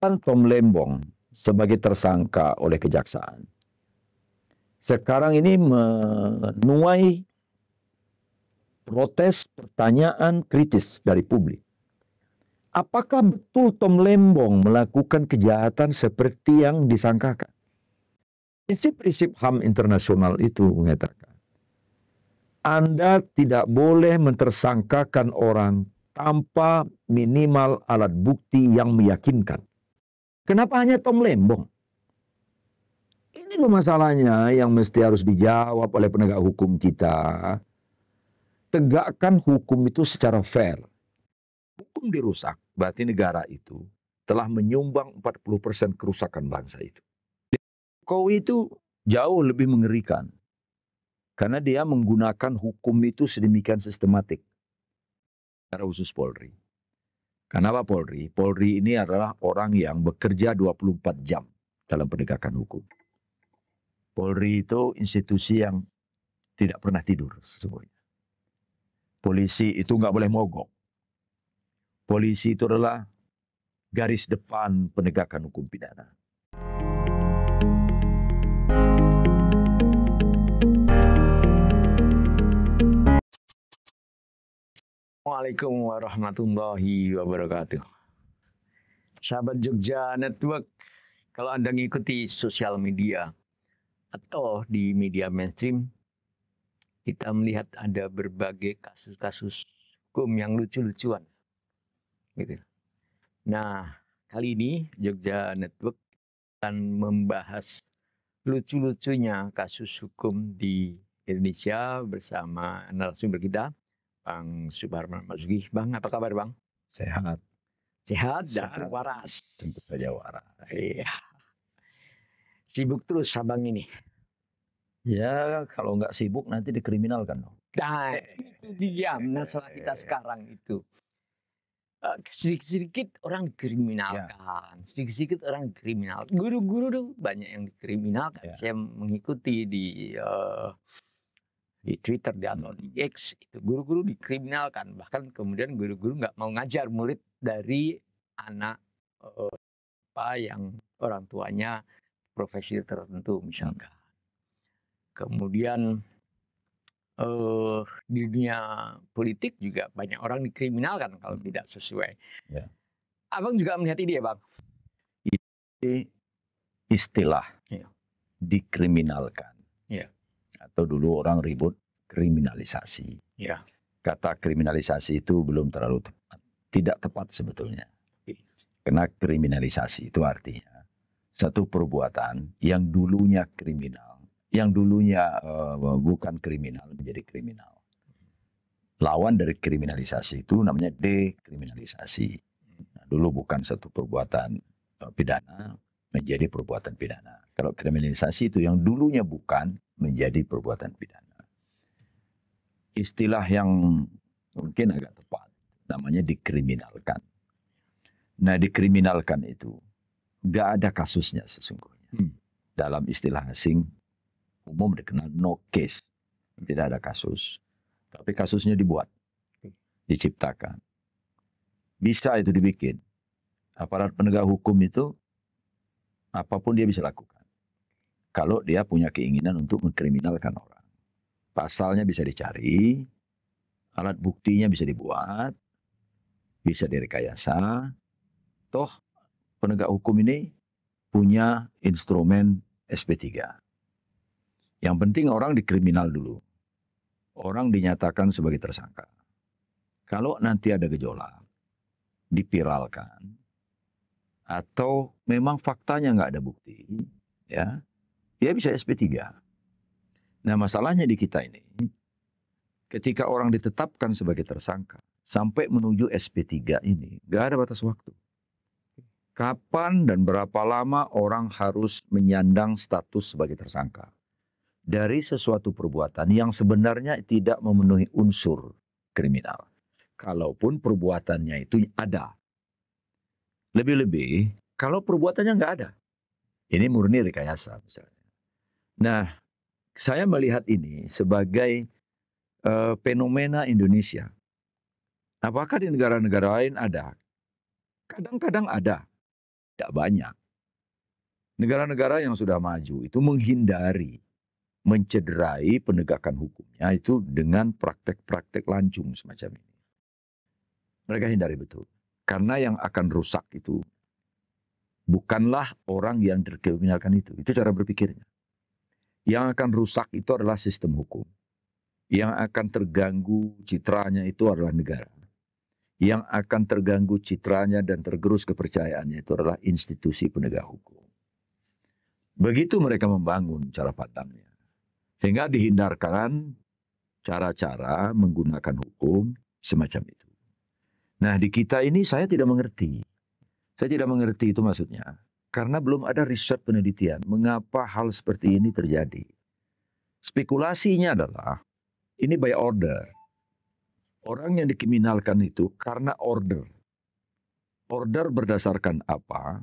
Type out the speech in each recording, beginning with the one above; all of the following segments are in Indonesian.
Tom Lembong sebagai tersangka oleh kejaksaan sekarang ini menuai protes, pertanyaan kritis dari publik. Apakah betul Tom Lembong melakukan kejahatan seperti yang disangkakan? Prinsip-prinsip HAM internasional itu mengatakan, Anda tidak boleh mentersangkakan orang tanpa minimal alat bukti yang meyakinkan. Kenapa hanya Tom Lembong? Ini loh masalahnya yang mesti harus dijawab oleh penegak hukum kita. Tegakkan hukum itu secara fair. Hukum dirusak, berarti negara itu telah menyumbang 40% kerusakan bangsa itu. Jokowi itu jauh lebih mengerikan. Karena dia menggunakan hukum itu sedemikian sistematik. Secara khusus Polri. Kenapa Polri? Polri ini adalah orang yang bekerja 24 jam dalam penegakan hukum. Polri itu institusi yang tidak pernah tidur sesungguhnya. Polisi itu nggak boleh mogok. Polisi itu adalah garis depan penegakan hukum pidana. Assalamualaikum warahmatullahi wabarakatuh. Sahabat Jogja Network, kalau Anda mengikuti sosial media atau di media mainstream, kita melihat ada berbagai kasus-kasus hukum yang lucu-lucuan. Gitu. Nah, kali ini Jogja Network akan membahas lucu-lucunya kasus hukum di Indonesia bersama narasumber kita, Bang Suparman Marzuki. Bang, apa kabar Bang? Sehat. Sehat dan waras. Tentu saja waras. Iya. Sibuk terus abang ini. Ya, kalau nggak sibuk nanti dikriminalkan. Nah, itu dia masalah kita sekarang itu. Sedikit-sedikit orang dikriminalkan. Sedikit-sedikit orang kriminal. Guru-guru tuh banyak yang dikriminalkan. Saya mengikuti di Twitter atau di X, itu guru-guru dikriminalkan. Bahkan kemudian guru-guru nggak mau ngajar murid dari anak yang orang tuanya profesi tertentu misalkan. Kemudian di dunia politik juga banyak orang dikriminalkan kalau tidak sesuai. Ya. Abang juga melihat ini ya Bang? Ini istilah dikriminalkan. Ya. Atau dulu orang ribut kriminalisasi. Ya. Kata kriminalisasi itu belum terlalu tepat. Tidak tepat sebetulnya. Karena kriminalisasi itu artinya satu perbuatan yang dulunya kriminal, yang dulunya bukan kriminal menjadi kriminal. Lawan dari kriminalisasi itu namanya dekriminalisasi. Nah, dulu bukan satu perbuatan pidana menjadi perbuatan pidana. Kalau kriminalisasi itu yang dulunya bukan menjadi perbuatan pidana. Istilah yang mungkin agak tepat namanya dikriminalkan. Nah, dikriminalkan itu nggak ada kasusnya sesungguhnya. Dalam istilah asing umum dikenal no case, tidak ada kasus. Tapi kasusnya dibuat, diciptakan. Bisa itu dibikin. Aparat penegak hukum itu apapun dia bisa lakukan. Kalau dia punya keinginan untuk mengkriminalkan orang. Pasalnya bisa dicari, alat buktinya bisa dibuat, bisa direkayasa. Toh penegak hukum ini punya instrumen SP3. Yang penting orang dikriminal dulu. Orang dinyatakan sebagai tersangka. Kalau nanti ada gejolak, dipiralkan, atau memang faktanya nggak ada bukti, ya, dia bisa SP3. Nah, masalahnya di kita ini, ketika orang ditetapkan sebagai tersangka, sampai menuju SP3 ini, nggak ada batas waktu. Kapan dan berapa lama orang harus menyandang status sebagai tersangka dari sesuatu perbuatan yang sebenarnya tidak memenuhi unsur kriminal. Kalaupun perbuatannya itu ada. Lebih-lebih, kalau perbuatannya nggak ada. Ini murni rekayasa misalnya. Nah, saya melihat ini sebagai fenomena Indonesia. Apakah di negara-negara lain ada? Kadang-kadang ada. Tidak banyak. Negara-negara yang sudah maju itu menghindari, mencederai penegakan hukumnya itu dengan praktek-praktek lancung semacam ini. Mereka hindari betul. Karena yang akan rusak itu bukanlah orang yang dikriminalkan itu. Itu cara berpikirnya. Yang akan rusak itu adalah sistem hukum. Yang akan terganggu citranya itu adalah negara. Yang akan terganggu citranya dan tergerus kepercayaannya itu adalah institusi penegak hukum. Begitu mereka membangun cara pandangnya. Sehingga dihindarkan cara-cara menggunakan hukum semacam itu. Nah, di kita ini saya tidak mengerti. Saya tidak mengerti itu maksudnya. Karena belum ada riset penelitian mengapa hal seperti ini terjadi. Spekulasinya adalah ini by order. Orang yang dikriminalkan itu karena order. Order berdasarkan apa?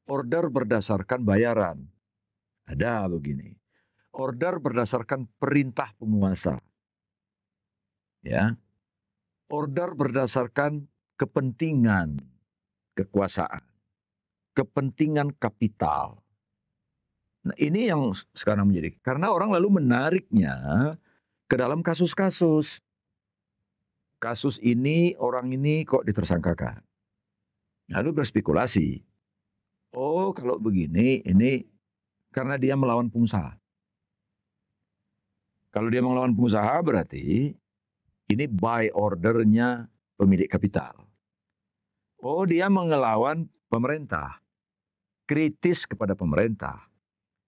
Order berdasarkan bayaran. Ada begini. Order berdasarkan perintah penguasa. Ya. Order berdasarkan kepentingan kekuasaan, kepentingan kapital. Nah, ini yang sekarang menjadi karena orang lalu menariknya ke dalam kasus-kasus. Kasus ini orang ini kok ditersangkakan. Lalu berspekulasi. Oh, kalau begini ini karena dia melawan pengusaha. Kalau dia melawan pengusaha berarti ini by ordernya pemilik kapital. Oh, dia mengelawan pemerintah. Kritis kepada pemerintah.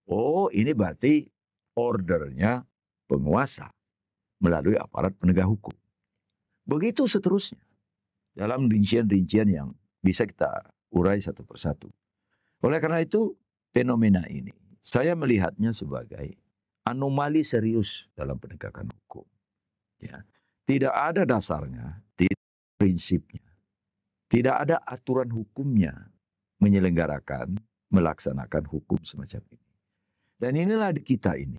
Oh, ini berarti ordernya penguasa melalui aparat penegak hukum. Begitu seterusnya. Dalam rincian-rincian yang bisa kita urai satu persatu. Oleh karena itu, fenomena ini saya melihatnya sebagai anomali serius dalam penegakan hukum. Ya. Tidak ada dasarnya, tidak ada prinsipnya. Tidak ada aturan hukumnya menyelenggarakan, melaksanakan hukum semacam ini. Dan inilah di kita ini.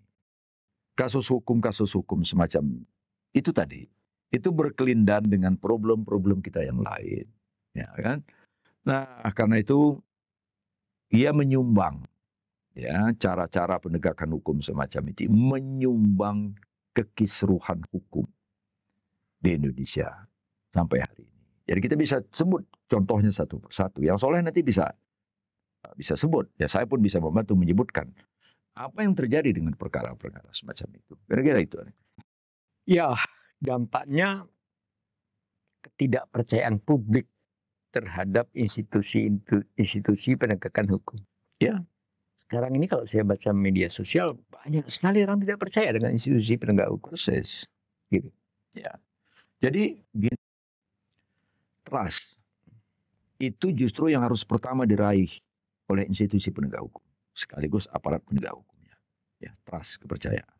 Kasus hukum semacam itu tadi. Itu berkelindan dengan problem-problem kita yang lain. Ya kan? Nah, karena itu ia menyumbang ya cara-cara penegakan hukum semacam itu menyumbang kekisruhan hukum di Indonesia sampai hari ini. Jadi kita bisa sebut contohnya satu persatu. Yang Soleh nanti bisa sebut. Ya saya pun bisa membantu menyebutkan apa yang terjadi dengan perkara-perkara semacam itu. Kira-kira itu. Ya, dampaknya ketidakpercayaan publik terhadap institusi penegakan hukum. Ya. Sekarang ini kalau saya baca media sosial, banyak sekali orang tidak percaya dengan institusi penegak hukum. Proses. Gitu. Ya. Jadi gini, trust itu justru yang harus pertama diraih oleh institusi penegak hukum. Sekaligus aparat penegak hukumnya. Ya, trust, kepercayaan.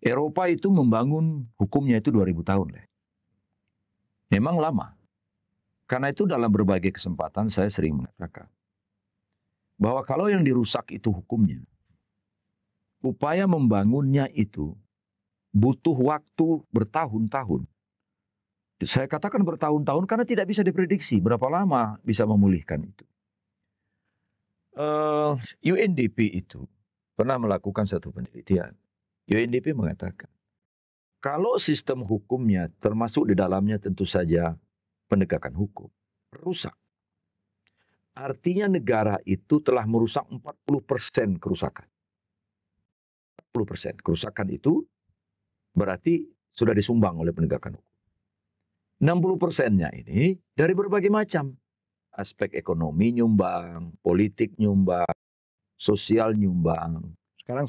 Eropa itu membangun hukumnya itu 2000 tahun. Memang lama. Karena itu dalam berbagai kesempatan saya sering mengatakan bahwa kalau yang dirusak itu hukumnya, upaya membangunnya itu butuh waktu bertahun-tahun. Saya katakan bertahun-tahun karena tidak bisa diprediksi berapa lama bisa memulihkan itu. UNDP itu pernah melakukan satu penelitian. UNDP mengatakan, kalau sistem hukumnya termasuk di dalamnya tentu saja penegakan hukum, rusak. Artinya negara itu telah merusak 40% kerusakan. 40% kerusakan itu berarti sudah disumbang oleh penegakan hukum. 60%-nya ini dari berbagai macam. Aspek ekonomi nyumbang, politik nyumbang, sosial nyumbang. Sekarang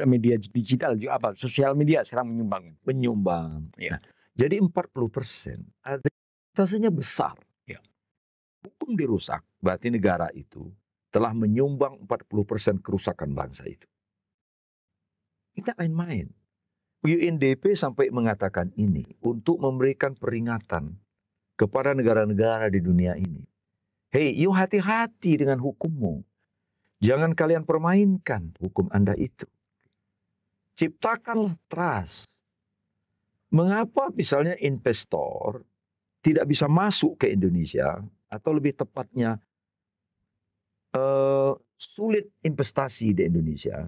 media digital juga apa? Sosial media sekarang menyumbang. Ya. Jadi 40%. Artinya besar. Ya. Hukum dirusak, berarti negara itu telah menyumbang 40% kerusakan bangsa itu. Tidak main-main. UNDP sampai mengatakan ini untuk memberikan peringatan kepada negara-negara di dunia ini. Hei, you hati-hati dengan hukummu. Jangan kalian permainkan hukum Anda itu. Ciptakanlah trust. Mengapa misalnya investor tidak bisa masuk ke Indonesia, atau lebih tepatnya sulit investasi di Indonesia,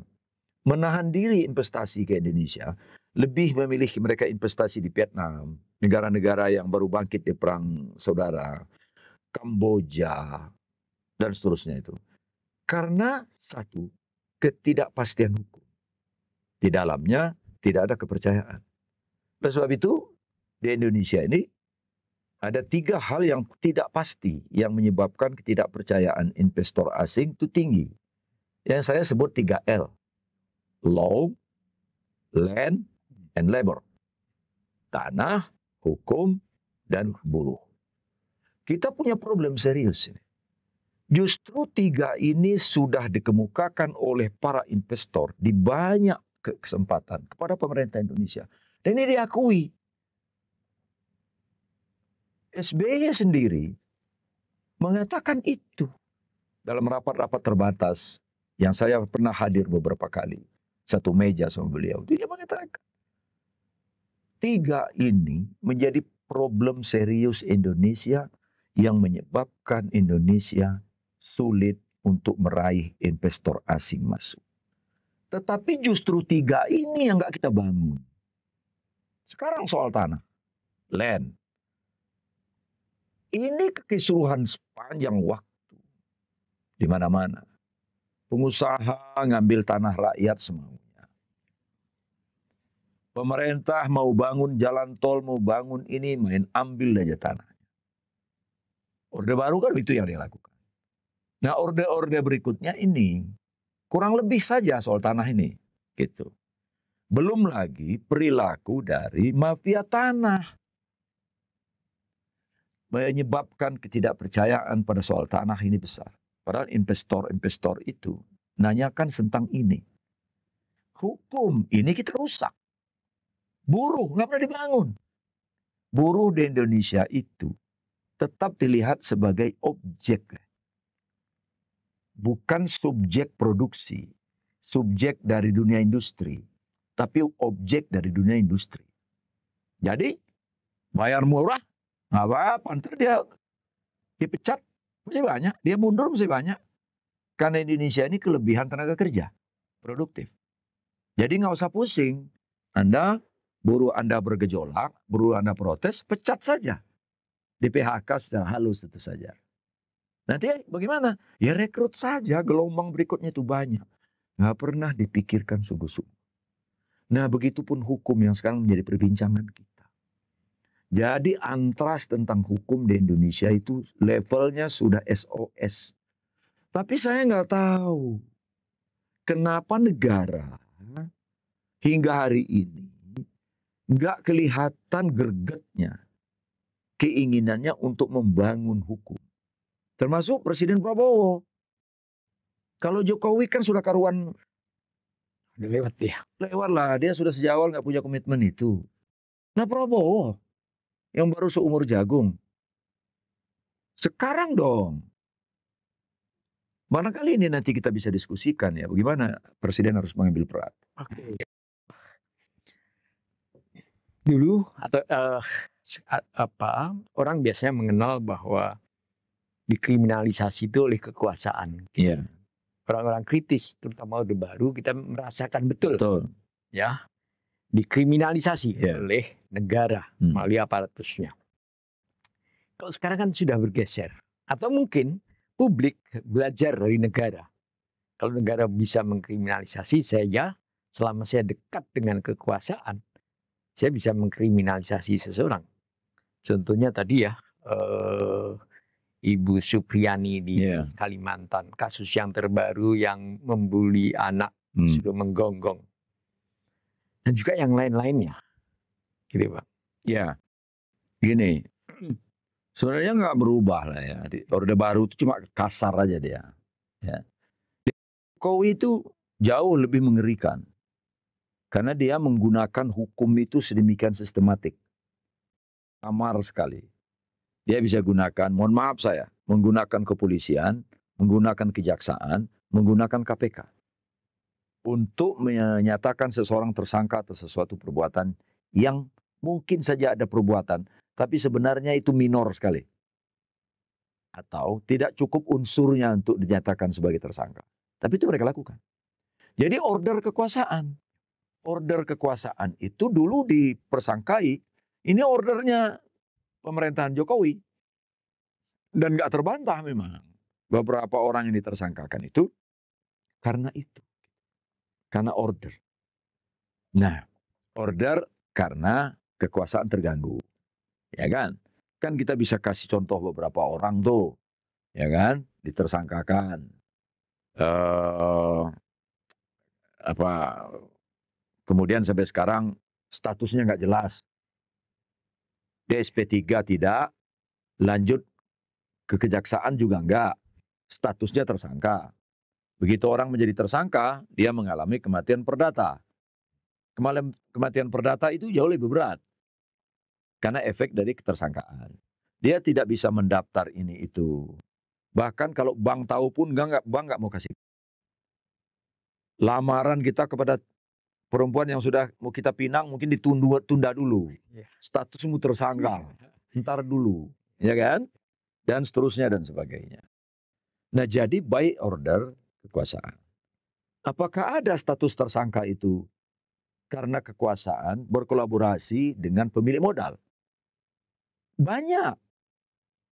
menahan diri investasi ke Indonesia, lebih memilih mereka investasi di Vietnam, negara-negara yang baru bangkit di perang saudara, Kamboja, dan seterusnya itu. Karena satu, ketidakpastian hukum. Di dalamnya tidak ada kepercayaan. Oleh sebab itu, di Indonesia ini ada 3 hal yang tidak pasti yang menyebabkan ketidakpercayaan investor asing itu tinggi. Yang saya sebut 3L. Law, land, and labor. Tanah, hukum, dan buruh. Kita punya problem serius ini. Justru 3 ini sudah dikemukakan oleh para investor di banyak kesempatan kepada pemerintah Indonesia. Dan ini diakui. SBY sendiri mengatakan itu dalam rapat-rapat terbatas yang saya pernah hadir beberapa kali. Satu meja sama beliau. Dia mengatakan 3 ini menjadi problem serius Indonesia yang menyebabkan Indonesia sulit untuk meraih investor asing masuk. Tetapi justru 3 ini yang nggak kita bangun. Sekarang soal tanah, land. Ini kekisruhan sepanjang waktu. Di mana-mana. Pengusaha ngambil tanah rakyat semaunya. Pemerintah mau bangun jalan tol, mau bangun ini, main ambil aja tanahnya. Orde Baru kan itu yang dilakukan. Nah, orde-orde berikutnya ini kurang lebih saja soal tanah ini, gitu. Belum lagi perilaku dari mafia tanah menyebabkan ketidakpercayaan pada soal tanah ini besar. Padahal investor-investor itu nanyakan tentang ini. Hukum ini kita rusak. Buruh nggak pernah dibangun. Buruh di Indonesia itu tetap dilihat sebagai objek. Bukan subjek produksi. Subjek dari dunia industri. Tapi objek dari dunia industri. Jadi bayar murah, nggak apa-apa. Ntar dia dipecat, masih banyak. Dia mundur, masih banyak. Karena Indonesia ini kelebihan tenaga kerja. Produktif. Jadi nggak usah pusing. Buruh Anda bergejolak, buruh Anda protes, pecat saja. Di PHK secara halus itu saja. Nanti bagaimana? Ya rekrut saja, gelombang berikutnya itu banyak. Nggak pernah dipikirkan sungguh-sungguh. Nah, begitupun hukum yang sekarang menjadi perbincangan kita. Jadi antras tentang hukum di Indonesia itu levelnya sudah SOS. Tapi saya nggak tahu kenapa negara hingga hari ini nggak kelihatan gregetnya keinginannya untuk membangun hukum. Termasuk Presiden Prabowo. Kalau Jokowi kan sudah karuan Lewat ya. lewat lah, dia sudah sejak awal nggak punya komitmen itu. Nah Prabowo yang baru seumur jagung, sekarang dong. Barangkali ini nanti kita bisa diskusikan ya, bagaimana Presiden harus mengambil peran. Oke. Dulu atau orang biasanya mengenal bahwa dikriminalisasi itu oleh kekuasaan. Iya. Orang-orang kritis, terutama Orde Baru, kita merasakan betul. Ya, dikriminalisasi oleh negara melalui aparatusnya. Kalau sekarang kan sudah bergeser. Atau mungkin publik belajar dari negara. Kalau negara bisa mengkriminalisasi, saya selama saya dekat dengan kekuasaan, saya bisa mengkriminalisasi seseorang. Contohnya tadi ya, Ibu Supriyani di Kalimantan, kasus yang terbaru yang membuli anak sudah menggonggong, dan juga yang lain-lainnya, gitu Pak. Ya, gini, sebenarnya nggak berubah lah ya. Orde Baru itu cuma kasar aja dia. Ya. Jokowi itu jauh lebih mengerikan karena dia menggunakan hukum itu sedemikian sistematik, samar sekali. Dia bisa gunakan, mohon maaf saya, menggunakan kepolisian, menggunakan kejaksaan, menggunakan KPK. Untuk menyatakan seseorang tersangka atas sesuatu perbuatan yang mungkin saja ada perbuatan, tapi sebenarnya itu minor sekali. Atau tidak cukup unsurnya untuk dinyatakan sebagai tersangka. Tapi itu mereka lakukan. Jadi order kekuasaan. Order kekuasaan itu dulu dipersangkai, ini ordernya pemerintahan Jokowi. Dan nggak terbantah memang. Beberapa orang yang ditersangkakan itu karena itu. Karena order. Nah, order karena kekuasaan terganggu. Ya kan? Kan kita bisa kasih contoh beberapa orang tuh. Ya kan? Ditersangkakan. Apa kemudian sampai sekarang statusnya nggak jelas. Dia SP3 tidak, lanjut ke kejaksaan juga enggak. Statusnya tersangka. Begitu orang menjadi tersangka, dia mengalami kematian perdata. Kematian perdata itu jauh lebih berat. Karena efek dari ketersangkaan. Dia tidak bisa mendaftar ini itu. Bahkan kalau bank tahu pun bank nggak mau kasih. Lamaran kita kepada perempuan yang sudah mau kita pinang mungkin tunda dulu. Statusmu tersangka. Ntar dulu. Ya kan? Dan seterusnya dan sebagainya. Nah, jadi by order kekuasaan. Apakah ada status tersangka itu karena kekuasaan berkolaborasi dengan pemilik modal? Banyak.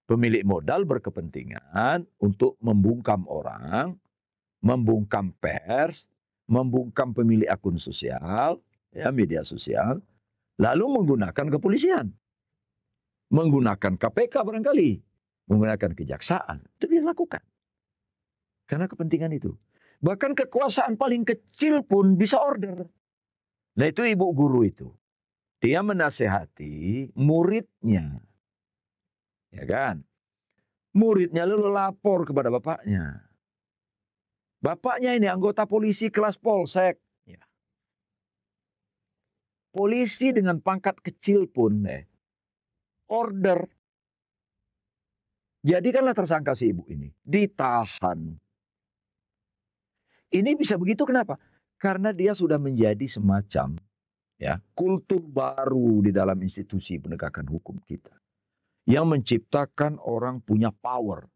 Pemilik modal berkepentingan untuk membungkam orang, membungkam pers, membungkam pemilik akun sosial, ya media sosial, lalu menggunakan kepolisian, menggunakan KPK barangkali, menggunakan kejaksaan. Itu dia lakukan. Karena kepentingan itu. Bahkan kekuasaan paling kecil pun bisa order. Nah itu ibu guru itu. Dia menasehati muridnya. Ya kan? Muridnya lalu lapor kepada bapaknya. Bapaknya ini anggota polisi kelas polsek. Ya. Polisi dengan pangkat kecil pun order. Jadikanlah tersangka si ibu ini. Ditahan. Ini bisa begitu kenapa? Karena dia sudah menjadi semacam kultur baru di dalam institusi penegakan hukum kita. Yang menciptakan orang punya power.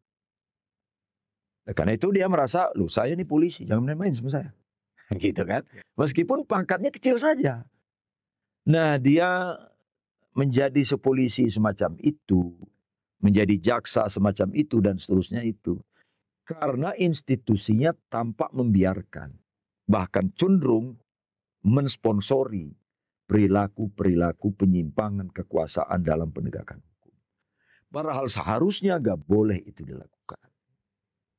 Nah, karena itu dia merasa, loh saya ini polisi, jangan main-main sama saya. Gitu kan. Meskipun pangkatnya kecil saja. Nah dia menjadi sepolisi semacam itu. Menjadi jaksa semacam itu dan seterusnya itu. Karena institusinya tampak membiarkan. Bahkan cenderung mensponsori perilaku-perilaku penyimpangan kekuasaan dalam penegakan hukum. Padahal seharusnya nggak boleh itu dilakukan.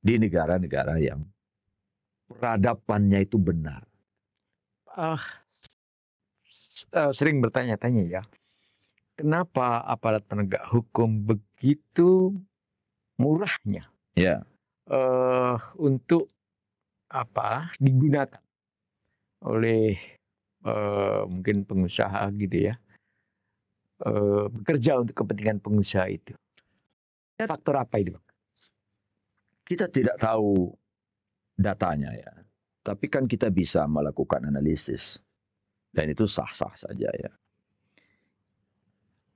Di negara-negara yang peradabannya itu benar. Sering bertanya-tanya ya. Kenapa aparat penegak hukum begitu murahnya? Ya. Untuk digunakan oleh mungkin pengusaha gitu ya, bekerja untuk kepentingan pengusaha itu. Faktor apa itu, Bang? Kita tidak tahu datanya ya, tapi kan kita bisa melakukan analisis dan itu sah-sah saja ya.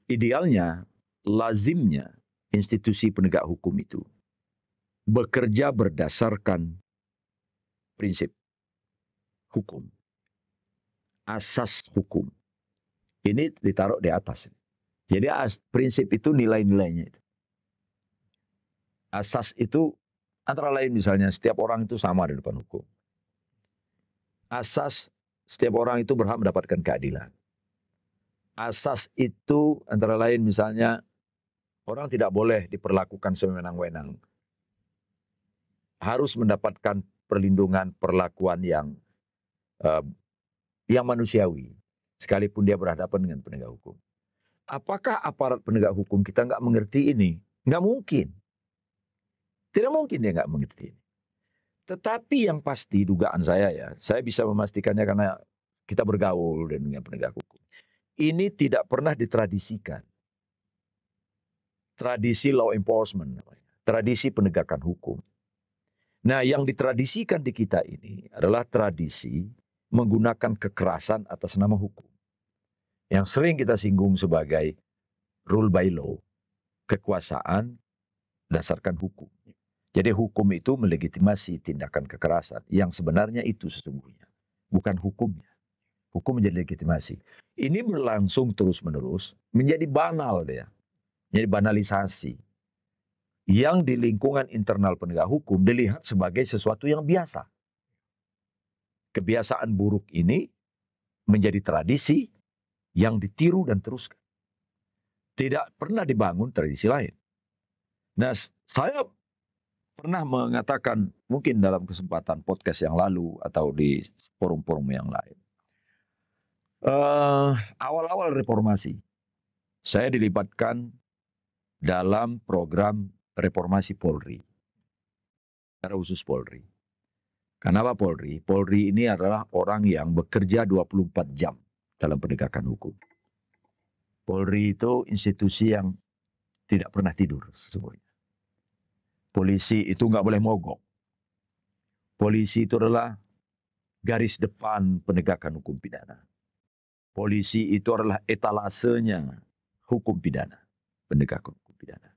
Idealnya, lazimnya institusi penegak hukum itu bekerja berdasarkan prinsip hukum. Asas hukum. Ini ditaruh di atas. Jadi prinsip itu nilai-nilainya itu. Asas itu antara lain misalnya setiap orang itu sama di depan hukum. Asas setiap orang itu berhak mendapatkan keadilan. Asas itu antara lain misalnya orang tidak boleh diperlakukan sewenang-wenang. Harus mendapatkan perlindungan perlakuan yang manusiawi. Sekalipun dia berhadapan dengan penegak hukum. Apakah aparat penegak hukum kita nggak mengerti ini? Nggak mungkin. Tidak mungkin dia nggak mengerti ini. Tetapi yang pasti dugaan saya saya bisa memastikannya karena kita bergaul dengan penegak hukum. Ini tidak pernah ditradisikan. Tradisi law enforcement, tradisi penegakan hukum. Nah, yang ditradisikan di kita ini adalah tradisi menggunakan kekerasan atas nama hukum. Yang sering kita singgung sebagai rule by law, kekuasaan berdasarkan hukum. Jadi hukum itu melegitimasi tindakan kekerasan yang sebenarnya itu sesungguhnya. Bukan hukumnya. Hukum menjadi legitimasi. Ini berlangsung terus-menerus menjadi banal dia. Jadi banalisasi. Yang di lingkungan internal penegak hukum dilihat sebagai sesuatu yang biasa. Kebiasaan buruk ini menjadi tradisi yang ditiru dan teruskan. Tidak pernah dibangun tradisi lain. Nah, saya pernah mengatakan mungkin dalam kesempatan podcast yang lalu atau di forum-forum yang lain. Awal-awal reformasi, saya dilibatkan dalam program reformasi Polri. Secara khusus Polri. Kenapa Polri? Polri ini adalah orang yang bekerja 24 jam dalam penegakan hukum. Polri itu institusi yang tidak pernah tidur sesungguhnya. Polisi itu nggak boleh mogok. Polisi itu adalah garis depan penegakan hukum pidana. Polisi itu adalah etalasenya hukum pidana, penegakan hukum pidana.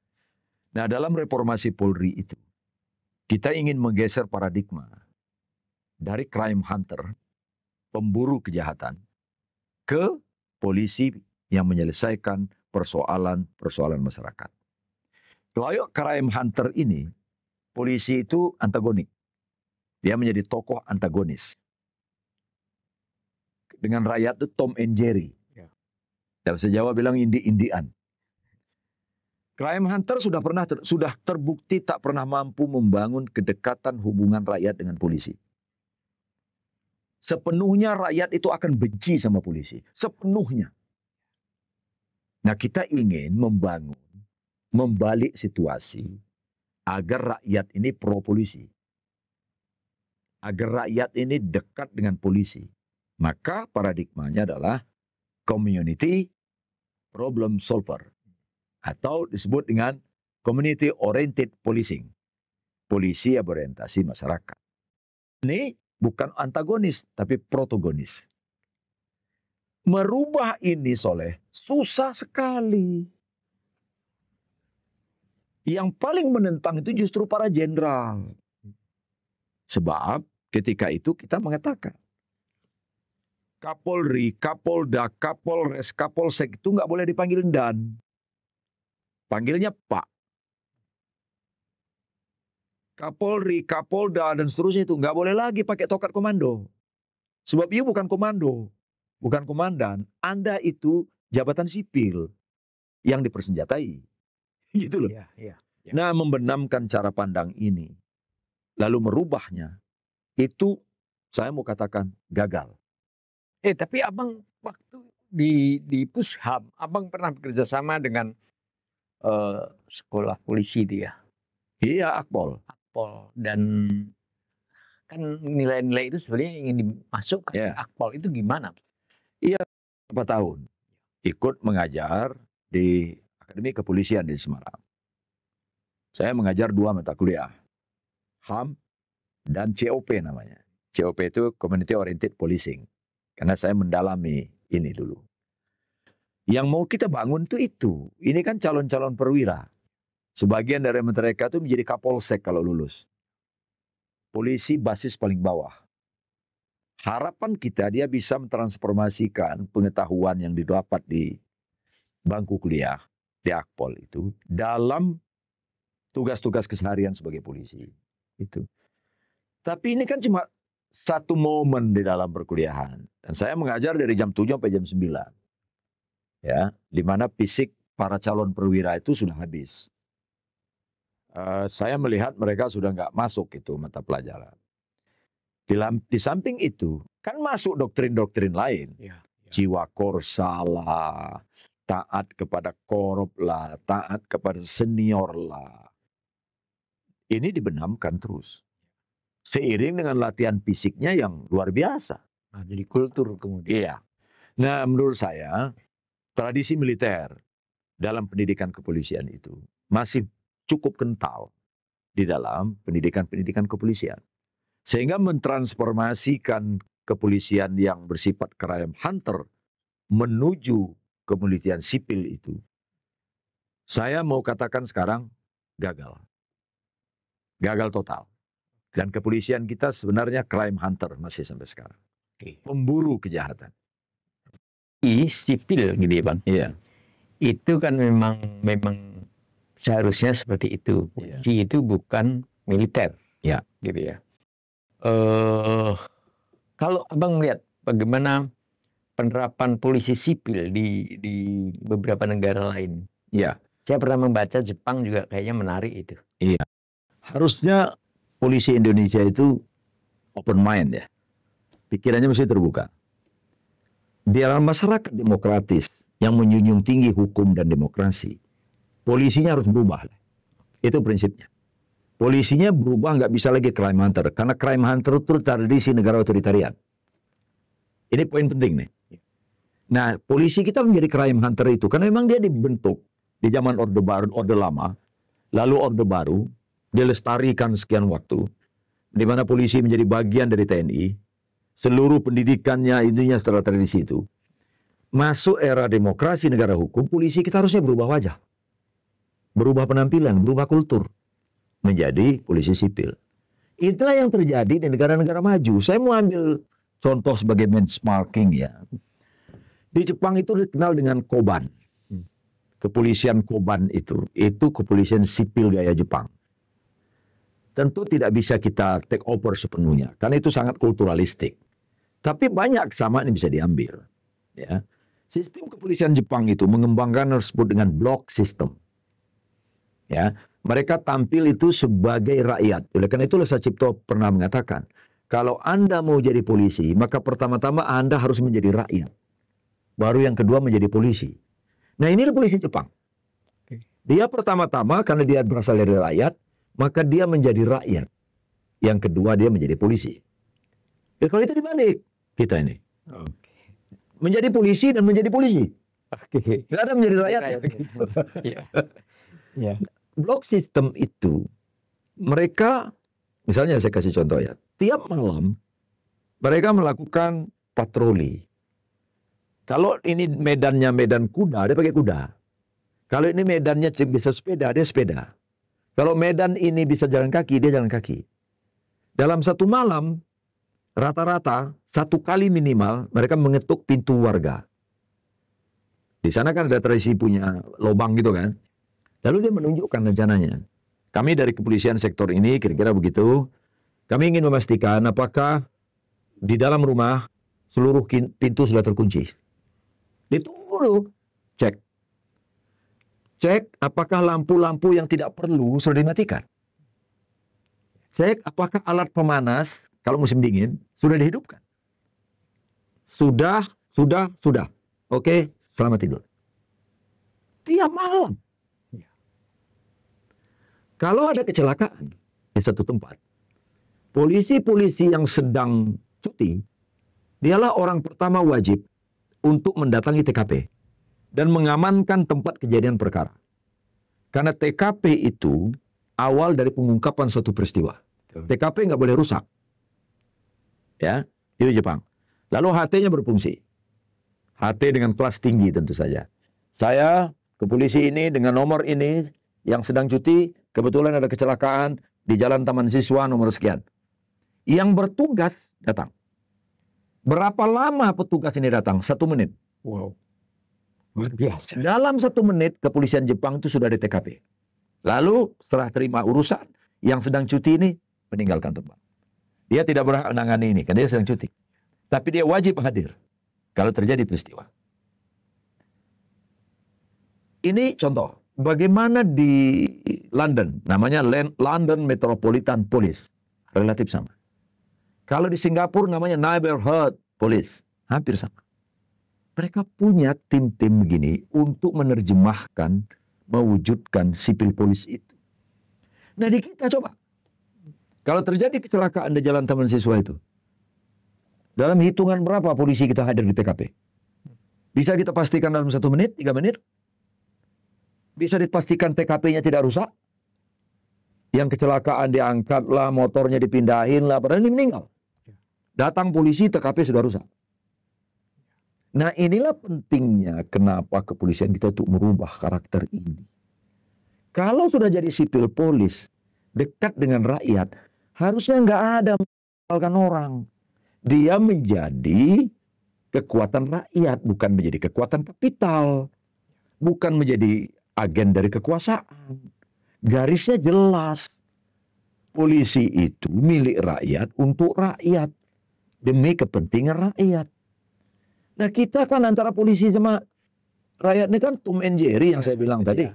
Nah, dalam reformasi Polri itu, kita ingin menggeser paradigma dari crime hunter, pemburu kejahatan, ke polisi yang menyelesaikan persoalan-persoalan masyarakat. Kalau crime hunter ini, polisi itu antagonik. Dia menjadi tokoh antagonis. Dengan rakyat itu Tom and Jerry. Bahasa Jawa bilang indi-indian. Crime hunter sudah terbukti tak pernah mampu membangun kedekatan hubungan rakyat dengan polisi. Sepenuhnya rakyat itu akan benci sama polisi. Sepenuhnya. Nah, kita ingin membalik situasi agar rakyat ini pro polisi. Agar rakyat ini dekat dengan polisi. Maka paradigmanya adalah community problem solver. Atau disebut dengan community oriented policing. Polisi yang berorientasi masyarakat. Ini bukan antagonis, tapi protagonis. Merubah ini, Soleh, susah sekali. Yang paling menentang itu justru para jenderal. Sebab ketika itu kita mengatakan, Kapolri, Kapolda, Kapolres, Kapolsek itu nggak boleh dipanggil Dan. Panggilnya Pak. Kapolri, Kapolda, dan seterusnya itu nggak boleh lagi pakai tongkat komando. Sebab ia bukan komando, bukan komandan. Anda itu jabatan sipil yang dipersenjatai. Gitu loh. Ya. Nah, membenamkan cara pandang ini, lalu merubahnya, itu saya mau katakan gagal. Tapi abang waktu di Pushab, abang pernah bekerja sama dengan sekolah polisi itu ya? Iya, Akpol. Dan kan nilai-nilai itu sebenarnya ingin dimasukkan ke Akpol itu gimana? Iya, beberapa tahun ikut mengajar di Akademi Kepolisian di Semarang. Saya mengajar 2 mata kuliah, HAM dan COP namanya. COP itu Community Oriented Policing. Karena saya mendalami ini dulu. Yang mau kita bangun itu. Ini kan calon-calon perwira. Sebagian dari mereka itu menjadi Kapolsek kalau lulus. Polisi basis paling bawah. Harapan kita dia bisa mentransformasikan pengetahuan yang didapat di bangku kuliah, di Akpol itu, dalam tugas-tugas keseharian sebagai polisi. Itu. Tapi ini kan cuma satu momen di dalam perkuliahan. Dan saya mengajar dari jam 7 sampai jam 9. Ya, di mana fisik para calon perwira itu sudah habis. Saya melihat mereka sudah nggak masuk itu mata pelajaran. Di samping itu, kan masuk doktrin-doktrin lain. Jiwa korsa lah, taat kepada korup lah, taat kepada senior lah. Ini dibenamkan terus. Seiring dengan latihan fisiknya yang luar biasa. Nah, jadi kultur kemudian. Iya. Nah, menurut saya, tradisi militer dalam pendidikan kepolisian itu masih cukup kental di dalam pendidikan-pendidikan kepolisian. Sehingga mentransformasikan kepolisian yang bersifat crime hunter menuju kepolisian sipil itu, saya mau katakan sekarang gagal. Gagal total. Dan kepolisian kita sebenarnya crime hunter masih sampai sekarang. Pemburu kejahatan. Sipil gitu ya Bang. Iya. Itu kan memang seharusnya seperti itu. Polisi itu bukan militer. Ya. Gitu ya. Kalau Abang lihat bagaimana penerapan polisi sipil di beberapa negara lain. Iya. Saya pernah membaca Jepang juga kayaknya menarik itu. Iya. Harusnya polisi Indonesia itu open mind ya. Pikirannya mesti terbuka. Di dalam masyarakat demokratis yang menjunjung tinggi hukum dan demokrasi, polisinya harus berubah. Itu prinsipnya. Polisinya berubah, nggak bisa lagi crime hunter. Karena crime hunter itu tradisi negara otoritarian. Ini poin penting nih. Nah, polisi kita menjadi crime hunter itu karena memang dia dibentuk di zaman Orde Baru, Orde Lama, lalu Orde Baru, dilestarikan sekian waktu, di mana polisi menjadi bagian dari TNI, seluruh pendidikannya intinya setelah tradisi itu. Masuk era demokrasi negara hukum, polisi kita harusnya berubah wajah, berubah penampilan, berubah kultur, menjadi polisi sipil. Itulah yang terjadi di negara-negara maju. Saya mau ambil contoh sebagai benchmarking ya. Di Jepang itu dikenal dengan Koban. Kepolisian Koban itu kepolisian sipil gaya Jepang. Tentu tidak bisa kita take over sepenuhnya, karena itu sangat kulturalistik. Tapi banyak kesamaan yang bisa diambil. Ya. Sistem kepolisian Jepang itu mengembangkan yang disebut dengan block system. Ya, mereka tampil itu sebagai rakyat. Oleh karena itu Lesa Cipto pernah mengatakan, kalau Anda mau jadi polisi, maka pertama-tama Anda harus menjadi rakyat. Baru yang kedua menjadi polisi. Nah, inilah polisi Jepang. Dia pertama-tama karena dia berasal dari rakyat, maka dia menjadi rakyat. Yang kedua dia menjadi polisi. Ya, kalau itu dibalik kita ini. Menjadi polisi dan menjadi polisi. Tidak ada menjadi rakyat. Ya. Block system itu, mereka, misalnya saya kasih contoh ya, tiap malam mereka melakukan patroli. Kalau ini medannya medan kuda, dia pakai kuda. Kalau ini medannya bisa sepeda, dia sepeda. Kalau medan ini bisa jalan kaki, dia jalan kaki. Dalam satu malam, rata-rata, satu kali minimal, mereka mengetuk pintu warga. Di sana kan ada tradisi punya lubang gitu kan. Lalu dia menunjukkan rencananya. Kami dari kepolisian sektor ini, kira-kira begitu, kami ingin memastikan apakah di dalam rumah seluruh pintu sudah terkunci. Ditunggu dulu, cek. Cek apakah lampu-lampu yang tidak perlu sudah dimatikan. Cek apakah alat pemanas, kalau musim dingin, sudah dihidupkan. Sudah. Oke, selamat tidur. Tiap malam. Kalau ada kecelakaan di satu tempat, polisi-polisi yang sedang cuti, dialah orang pertama wajib untuk mendatangi TKP dan mengamankan tempat kejadian perkara. Karena TKP itu awal dari pengungkapan suatu peristiwa. TKP nggak boleh rusak. Ya, itu Jepang. Lalu HT-nya berfungsi. HT dengan kelas tinggi tentu saja. Saya ke polisi ini dengan nomor ini yang sedang cuti, kebetulan ada kecelakaan di Jalan Taman Siswa nomor sekian. Yang bertugas datang. Berapa lama petugas ini datang? 1 menit. Wow. Luar biasa. Dalam 1 menit, kepolisian Jepang itu sudah di TKP. Lalu setelah terima urusan, yang sedang cuti ini meninggalkan tempat. Dia tidak berhak menangani ini, karena dia sedang cuti. Tapi dia wajib hadir kalau terjadi peristiwa. Ini contoh. Bagaimana di London, namanya London Metropolitan Police. Relatif sama. Kalau di Singapura namanya Neighborhood Police. Hampir sama. Mereka punya tim-tim begini untuk menerjemahkan, mewujudkan sipil polis itu. Nah di kita coba. Kalau terjadi kecelakaan di Jalan Taman Siswa itu, dalam hitungan berapa polisi kita hadir di TKP? Bisa kita pastikan dalam 1 menit, 3 menit? Bisa dipastikan TKP-nya tidak rusak? Yang kecelakaan diangkatlah, motornya dipindahin lah, padahal ini meninggal. Datang polisi, TKP sudah rusak. Nah inilah pentingnya kenapa kepolisian kita untuk merubah karakter ini. Kalau sudah jadi sipil polis, dekat dengan rakyat, harusnya nggak ada mengalahkan orang. Dia menjadi kekuatan rakyat, bukan menjadi kekuatan kapital, bukan menjadi agen dari kekuasaan. Garisnya jelas. Polisi itu milik rakyat untuk rakyat, demi kepentingan rakyat. Nah, kita kan antara polisi sama rakyat ini kan Tom and Jerry yang saya bilang tadi.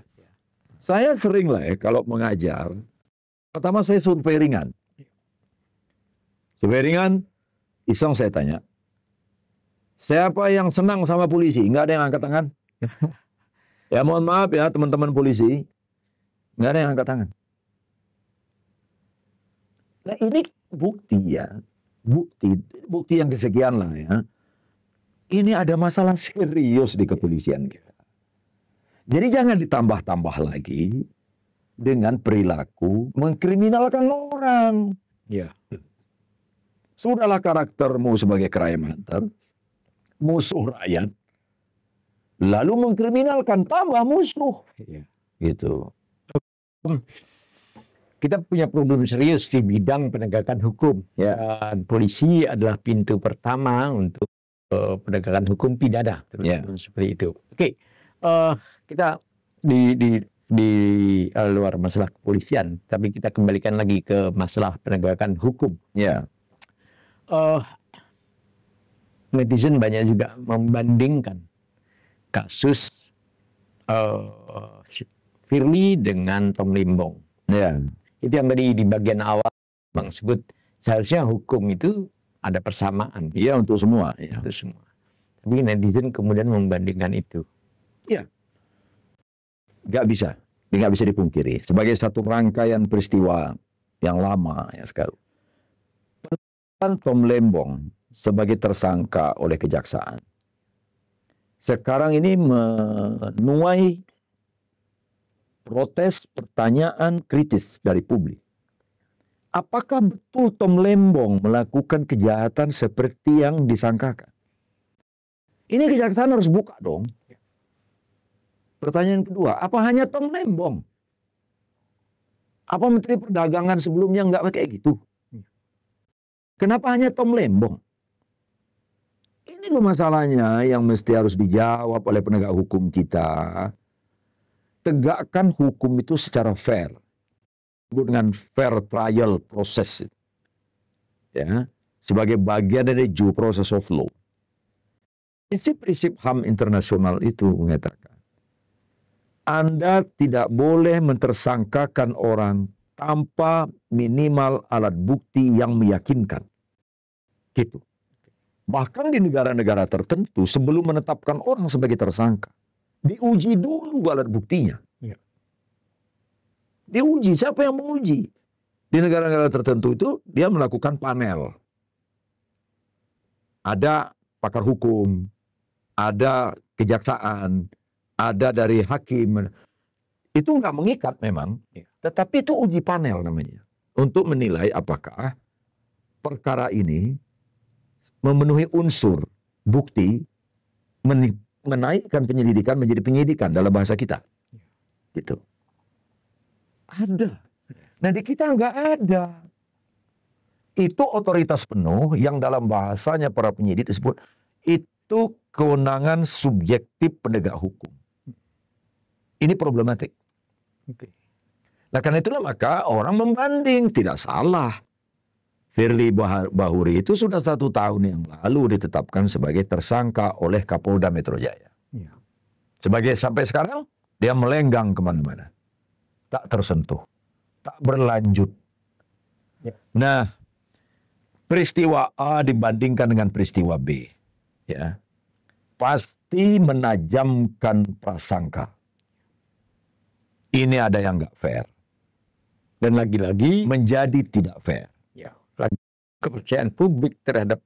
Saya sering lah kalau mengajar, pertama saya survei ringan. Survei ringan, iseng saya tanya, siapa yang senang sama polisi? Nggak ada yang angkat tangan. Ya mohon maaf ya teman-teman polisi, nggak ada yang angkat tangan. Nah ini bukti ya, bukti yang kesekian lah ya. Ini ada masalah serius di kepolisian kita. Jadi jangan ditambah-tambah lagi dengan perilaku mengkriminalkan orang. Ya. Sudahlah karaktermu sebagai crime hunter, musuh rakyat, lalu mengkriminalkan tambah musuh. Ya. Gitu. Kita punya problem serius di bidang penegakan hukum. Ya. Dan polisi adalah pintu pertama untuk penegakan hukum pidana. Ya. Seperti itu. Oke, kita di luar masalah kepolisian, tapi kita kembalikan lagi ke masalah penegakan hukum. Ya. Netizen banyak juga membandingkan kasus Firly dengan Tom Limbong. Ya. Itu yang tadi di bagian awal Bang sebut, seharusnya hukum itu ada persamaan. Iya untuk semua. Ya. Itu semua. Tapi netizen kemudian membandingkan itu. Ya. Nggak bisa dipungkiri. Sebagai satu rangkaian peristiwa yang lama ya sekarang. Tom Lembong sebagai tersangka oleh kejaksaan. Sekarang ini menuai protes, pertanyaan kritis dari publik. Apakah betul Tom Lembong melakukan kejahatan seperti yang disangkakan? Ini kejaksaan harus buka dong. Pertanyaan kedua, apa hanya Tom Lembong? Apa Menteri Perdagangan sebelumnya nggak kayak gitu? Kenapa hanya Tom Lembong? Ini loh masalahnya yang mesti harus dijawab oleh penegak hukum kita. Tegakkan hukum itu secara fair, dengan fair trial proses, ya, sebagai bagian dari due process of law. Prinsip-prinsip HAM internasional itu mengatakan, Anda tidak boleh mentersangkakan orang tanpa minimal alat bukti yang meyakinkan. Gitu. Bahkan di negara-negara tertentu sebelum menetapkan orang sebagai tersangka, diuji dulu alat buktinya. Ya. Diuji, siapa yang menguji? Di negara-negara tertentu itu dia melakukan panel. Ada pakar hukum, ada kejaksaan, ada dari hakim. Itu nggak mengikat memang, tetapi itu uji panel namanya. Untuk menilai apakah perkara ini memenuhi unsur bukti menaikkan penyelidikan menjadi penyidikan dalam bahasa kita. Gitu. Ada. Nah di kita nggak ada. Itu otoritas penuh yang dalam bahasanya para penyidik disebut itu kewenangan subjektif penegak hukum. Ini problematik. Nah karena itulah maka orang membanding, tidak salah. Firly Bahuri itu sudah 1 tahun yang lalu ditetapkan sebagai tersangka oleh Kapolda Metro Jaya. Ya. Sampai sekarang dia melenggang kemana-mana, tak tersentuh, tak berlanjut. Ya. Nah, peristiwa A dibandingkan dengan peristiwa B, ya, pasti menajamkan prasangka. Ini ada yang nggak fair, dan lagi-lagi menjadi tidak fair. Kepercayaan publik terhadap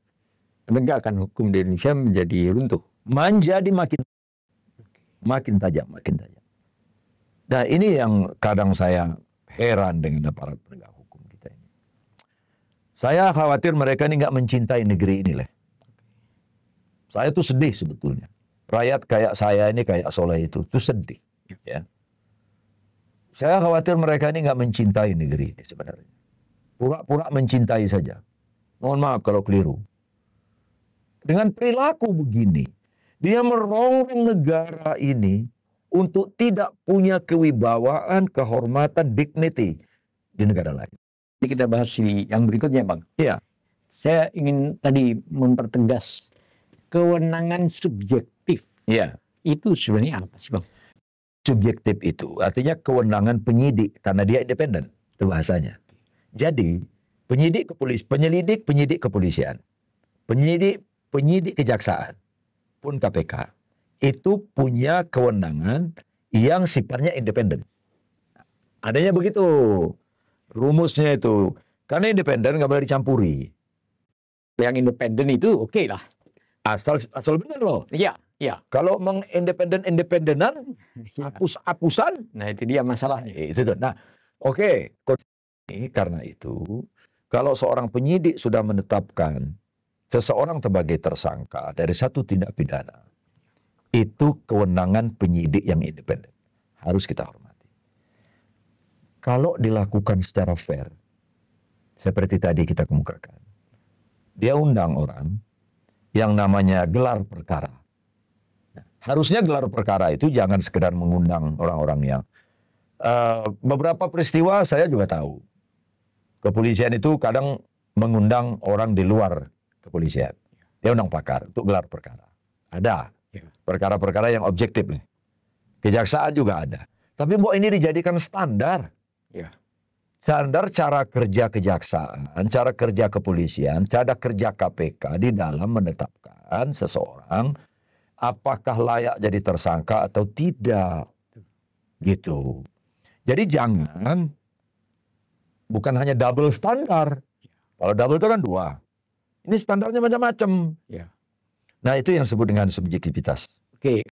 penegakan hukum di Indonesia menjadi runtuh. Menjadi makin tajam. Nah ini yang kadang saya heran dengan aparat penegak hukum kita ini. Saya khawatir mereka ini nggak mencintai negeri ini. Saya tuh sedih sebetulnya. Rakyat kayak saya ini, kayak Soleh itu sedih. Ya. Saya khawatir mereka ini nggak mencintai negeri ini sebenarnya. Pura-pura mencintai saja. Mohon maaf kalau keliru. Dengan perilaku begini, dia merongrong negara ini untuk tidak punya kewibawaan, kehormatan, dignity di negara lain. Jadi kita bahas di yang berikutnya, Bang. Iya. Saya ingin tadi mempertegas kewenangan subjektif. Iya. Itu sebenarnya apa sih, Bang? Subjektif itu artinya kewenangan penyidik karena dia independen, itu bahasanya. Jadi penyelidik kepolisian, penyidik kejaksaan pun KPK itu punya kewenangan yang sifatnya independen. Adanya begitu rumusnya itu, karena independen nggak boleh dicampuri. Yang independen itu oke lah. Asal benar loh. Iya, iya. Kalau independenan, hapus-hapusan, Nah itu dia masalahnya. itu tuh. Nah, oke. Karena itu, kalau seorang penyidik sudah menetapkan seseorang sebagai tersangka dari satu tindak pidana, itu kewenangan penyidik yang independen. Harus kita hormati. Kalau dilakukan secara fair, seperti tadi kita kemukakan, dia undang orang yang namanya gelar perkara. Harusnya gelar perkara itu jangan sekedar mengundang orang-orang yang beberapa peristiwa saya juga tahu. Kepolisian itu kadang mengundang orang di luar kepolisian. Dia undang pakar untuk gelar perkara. Ada perkara-perkara yang objektif nih. Kejaksaan juga ada. Tapi mau ini dijadikan standar. Standar cara kerja kejaksaan, cara kerja kepolisian, cara kerja KPK di dalam menetapkan seseorang apakah layak jadi tersangka atau tidak. Gitu. Jadi jangan bukan hanya double standar. Kalau double itu kan dua. Ini standarnya macam-macam. Nah itu yang disebut dengan subjektivitas. Oke.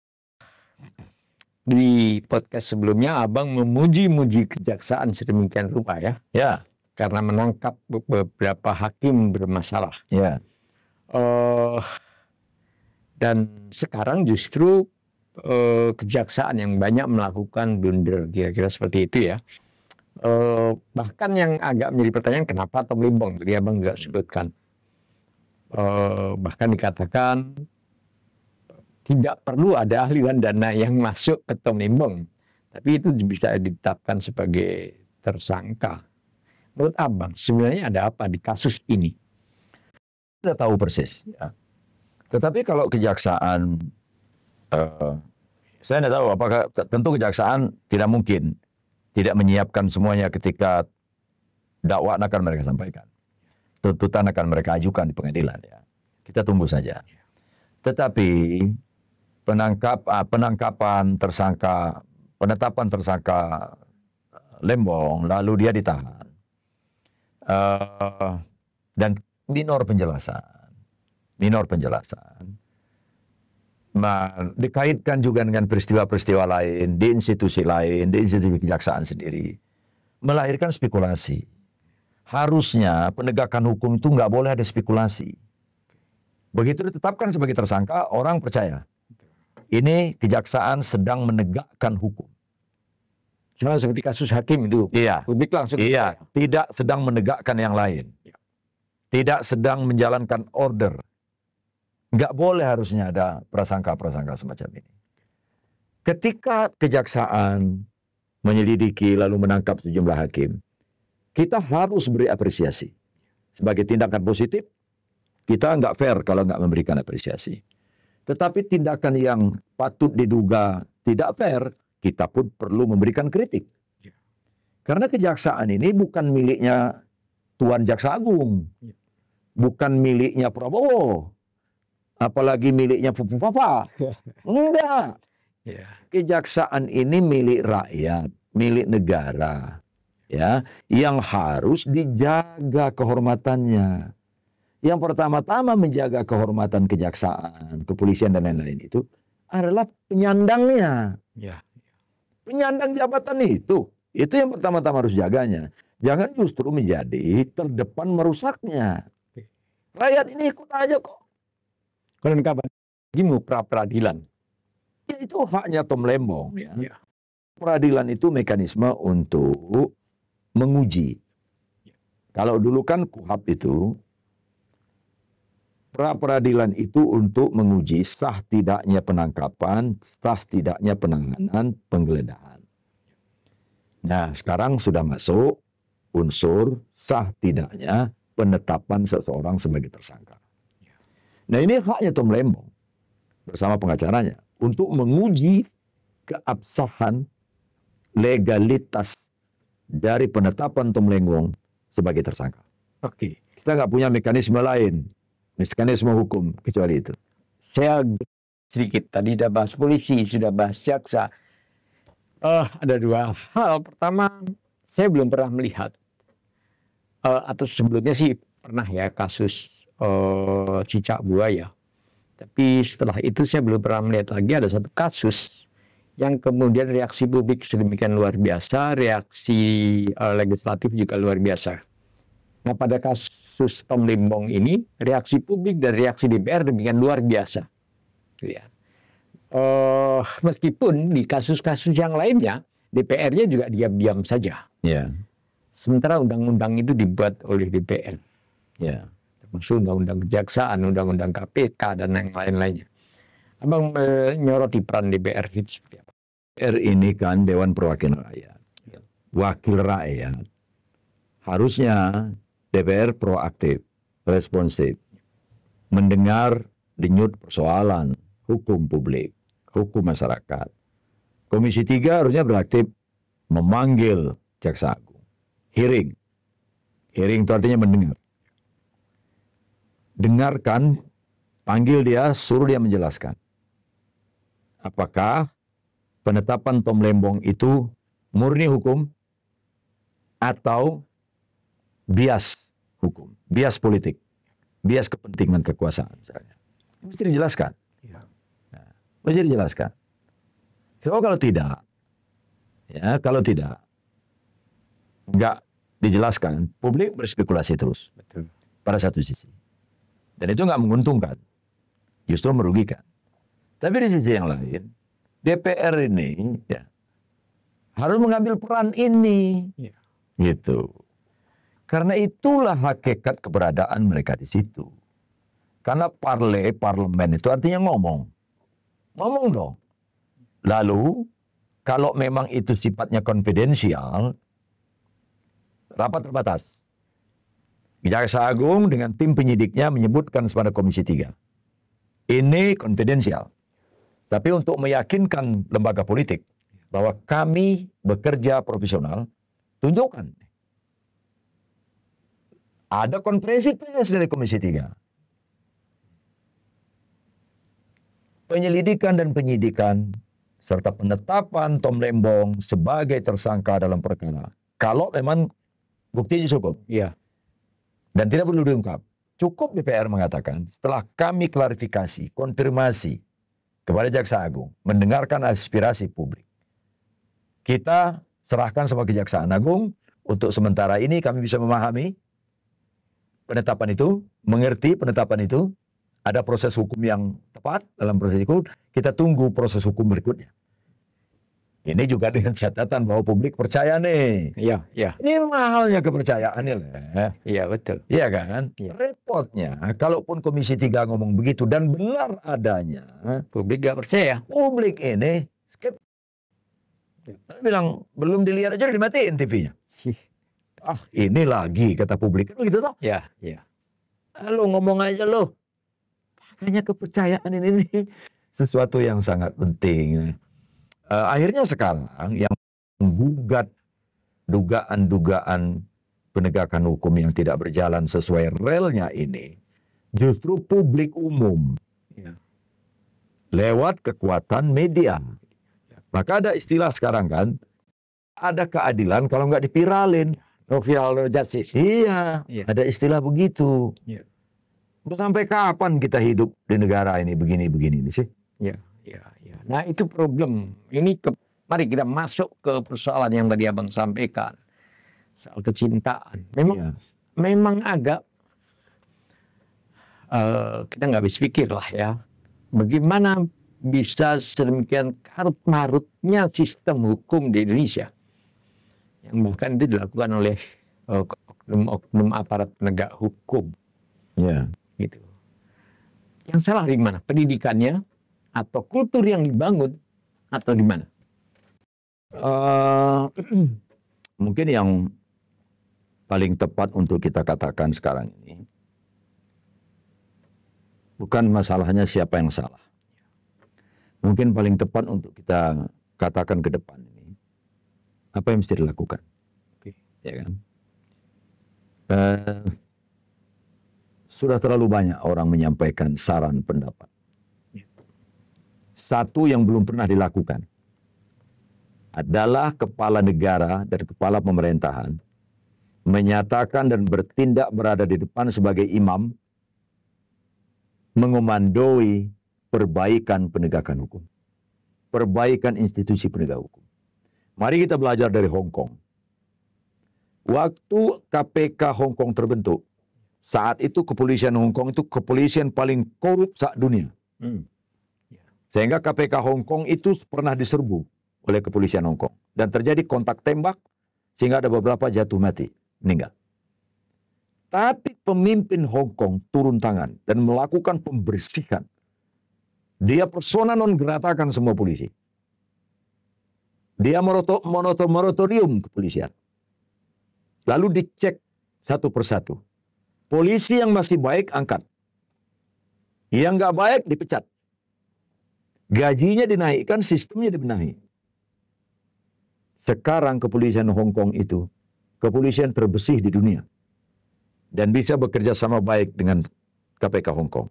Di podcast sebelumnya Abang memuji-muji kejaksaan sedemikian rupa ya. Ya. Karena menangkap beberapa hakim bermasalah. Ya. Dan sekarang justru kejaksaan yang banyak melakukan blunder, kira-kira seperti itu ya. Bahkan yang agak menjadi pertanyaan, kenapa Tom Limbong? Tadi Abang nggak sebutkan. Bahkan dikatakan tidak perlu ada ahli dan dana yang masuk ke Tom Limbong, tapi itu bisa ditetapkan sebagai tersangka. Menurut Abang, sebenarnya ada apa di kasus ini? Kita tahu persis. Ya. Tetapi kalau kejaksaan, saya tidak tahu apakah, tentu kejaksaan tidak mungkin tidak menyiapkan semuanya ketika dakwaan akan mereka sampaikan. Tuntutan akan mereka ajukan di pengadilan. Ya. Kita tunggu saja. Tetapi penangkapan tersangka, penetapan tersangka Lembong, lalu dia ditahan. Dan minor penjelasan. Dikaitkan juga dengan peristiwa-peristiwa lain, di institusi lain, di institusi kejaksaan sendiri. Melahirkan spekulasi. Harusnya penegakan hukum itu nggak boleh ada spekulasi. Begitu ditetapkan sebagai tersangka, orang percaya. Ini kejaksaan sedang menegakkan hukum. Sama seperti kasus hakim itu. Iya. Publik langsung. Iya. Tidak sedang menegakkan yang lain. Tidak sedang menjalankan order. Nggak boleh harusnya ada prasangka-prasangka semacam ini. Ketika kejaksaan menyelidiki lalu menangkap sejumlah hakim, kita harus beri apresiasi. Sebagai tindakan positif, kita nggak fair kalau nggak memberikan apresiasi. Tetapi tindakan yang patut diduga tidak fair, kita pun perlu memberikan kritik. Karena kejaksaan ini bukan miliknya Tuan Jaksa Agung. Bukan miliknya Prabowo. Apalagi miliknya Pupu Fafa. Enggak. Kejaksaan ini milik rakyat, milik negara. Ya, yang harus dijaga kehormatannya. Yang pertama-tama menjaga kehormatan kejaksaan, kepolisian dan lain-lain itu adalah penyandangnya. Penyandang jabatan itu yang pertama-tama harus jaganya. Jangan justru menjadi terdepan merusaknya. Rakyat ini ikut aja kok. Kalau kapan lagi mau pra peradilan? Ya, itu haknya Tom Lembong. Ya. Peradilan itu mekanisme untuk menguji. Kalau dulu kan KUHP itu, pra peradilan itu untuk menguji sah tidaknya penangkapan, sah tidaknya penahanan, penggeledahan. Nah, sekarang sudah masuk unsur sah tidaknya penetapan seseorang sebagai tersangka. Nah, ini haknya Tom Lembong bersama pengacaranya untuk menguji keabsahan legalitas dari penetapan Tom Lembong sebagai tersangka. Oke. Kita nggak punya mekanisme lain, mekanisme hukum kecuali itu. Saya sedikit tadi sudah bahas polisi, sudah bahas jaksa. Ada dua hal. Pertama, saya belum pernah melihat atau sebelumnya sih pernah ya kasus cicak buaya. Tapi setelah itu saya belum pernah melihat lagi ada satu kasus yang kemudian reaksi publik sedemikian luar biasa, reaksi legislatif juga luar biasa. Nah, pada kasus Tom Lembong ini, reaksi publik dan reaksi DPR demikian luar biasa. Ya. Meskipun di kasus-kasus yang lainnya, DPR-nya juga diam-diam saja. Ya. Sementara undang-undang itu dibuat oleh DPR. Ya. Termasuk undang-undang kejaksaan, undang-undang KPK, dan yang lain-lainnya. Abang menyoroti peran DPR itu seperti apa? DPR ini kan Dewan Perwakilan Rakyat. Wakil rakyat. Harusnya DPR proaktif, responsif, mendengar denyut persoalan hukum publik, hukum masyarakat. Komisi 3 harusnya beraktif memanggil Jaksa Agung. Hearing. Hearing itu artinya mendengar. Dengarkan, panggil dia, suruh dia menjelaskan. Apakah penetapan Tom Lembong itu murni hukum atau bias hukum, bias politik, bias kepentingan kekuasaan misalnya. Mesti dijelaskan. Nah, mesti dijelaskan. So, kalau tidak, nggak dijelaskan, publik berspekulasi terus. Betul. Pada satu sisi. Dan itu nggak menguntungkan, justru merugikan. Tapi di sisi yang lain, DPR ini harus mengambil peran ini, gitu. Karena itulah hakikat keberadaan mereka di situ. Karena parlemen itu artinya ngomong dong. Lalu kalau memang itu sifatnya konfidensial, rapat terbatas. Jaksa Agung dengan tim penyidiknya menyebutkan kepada Komisi 3. Ini konfidensial. Tapi untuk meyakinkan lembaga politik bahwa kami bekerja profesional, tunjukkan. Ada konferensi pers dari Komisi 3. Penyelidikan dan penyidikan serta penetapan Tom Lembong sebagai tersangka dalam perkara. Kalau memang buktinya cukup. Iya. Dan tidak perlu diungkap. Cukup DPR mengatakan setelah kami klarifikasi, konfirmasi kepada Jaksa Agung, mendengarkan aspirasi publik. Kita serahkan sama Kejaksaan Agung, untuk sementara ini kami bisa memahami penetapan itu, mengerti penetapan itu, ada proses hukum yang tepat dalam proses itu, kita tunggu proses hukum berikutnya. Ini juga dengan catatan bahwa publik percaya nih. Iya, iya. Ini mahalnya kepercayaan ya. Iya, betul. Iya kan? Iya. Repotnya, kalaupun Komisi 3 ngomong begitu dan benar adanya, Publik gak percaya. publik ini skeptis. Bilang, belum dilihat aja udah dimatiin TV-nya. Ini lagi, kata publik. Kan begitu toh? Iya, iya. Lo ngomong aja lo. Makanya kepercayaan ini sesuatu yang sangat penting. Akhirnya sekarang yang menggugat dugaan-dugaan penegakan hukum yang tidak berjalan sesuai relnya ini justru publik umum. Ya. Lewat kekuatan media. Maka ada istilah sekarang kan, ada keadilan kalau nggak dipiralin. No viral, no justice. Iya, Iya. ada istilah begitu. Iya. Sampai kapan kita hidup di negara ini begini-begini sih? Ya, ya, ya. Nah, itu problem. Mari kita masuk ke persoalan yang tadi Abang sampaikan. Soal kecintaan. Memang agak kita nggak habis pikir lah ya. Bagaimana bisa sedemikian karut-marutnya sistem hukum di Indonesia, yang bahkan itu dilakukan oleh oknum-oknum aparat penegak hukum, Ya. gitu. Yang salah di mana? Pendidikannya atau kultur yang dibangun atau di mana? Mungkin yang paling tepat untuk kita katakan sekarang ini bukan masalahnya siapa yang salah. Mungkin paling tepat untuk kita katakan ke depan ini apa yang mesti dilakukan. Oke. Ya kan? Sudah terlalu banyak orang menyampaikan saran pendapat. Satu yang belum pernah dilakukan adalah kepala negara dan kepala pemerintahan menyatakan dan bertindak berada di depan sebagai imam, mengomandoi perbaikan penegakan hukum, perbaikan institusi penegak hukum. Mari kita belajar dari Hong Kong. Waktu KPK Hong Kong terbentuk, saat itu kepolisian Hong Kong itu kepolisian paling korup se-dunia. Sehingga KPK Hong Kong itu pernah diserbu oleh kepolisian Hong Kong. Dan terjadi kontak tembak, sehingga ada beberapa jatuh mati, meninggal. Tapi pemimpin Hong Kong turun tangan dan melakukan pembersihan. Dia persona non gratakan semua polisi. Dia moratorium kepolisian. Lalu dicek satu persatu. Polisi yang masih baik angkat. Yang nggak baik dipecat. Gajinya dinaikkan, sistemnya dibenahi. Sekarang kepolisian Hong Kong itu kepolisian terbersih di dunia. Dan bisa bekerja sama baik dengan KPK Hong Kong.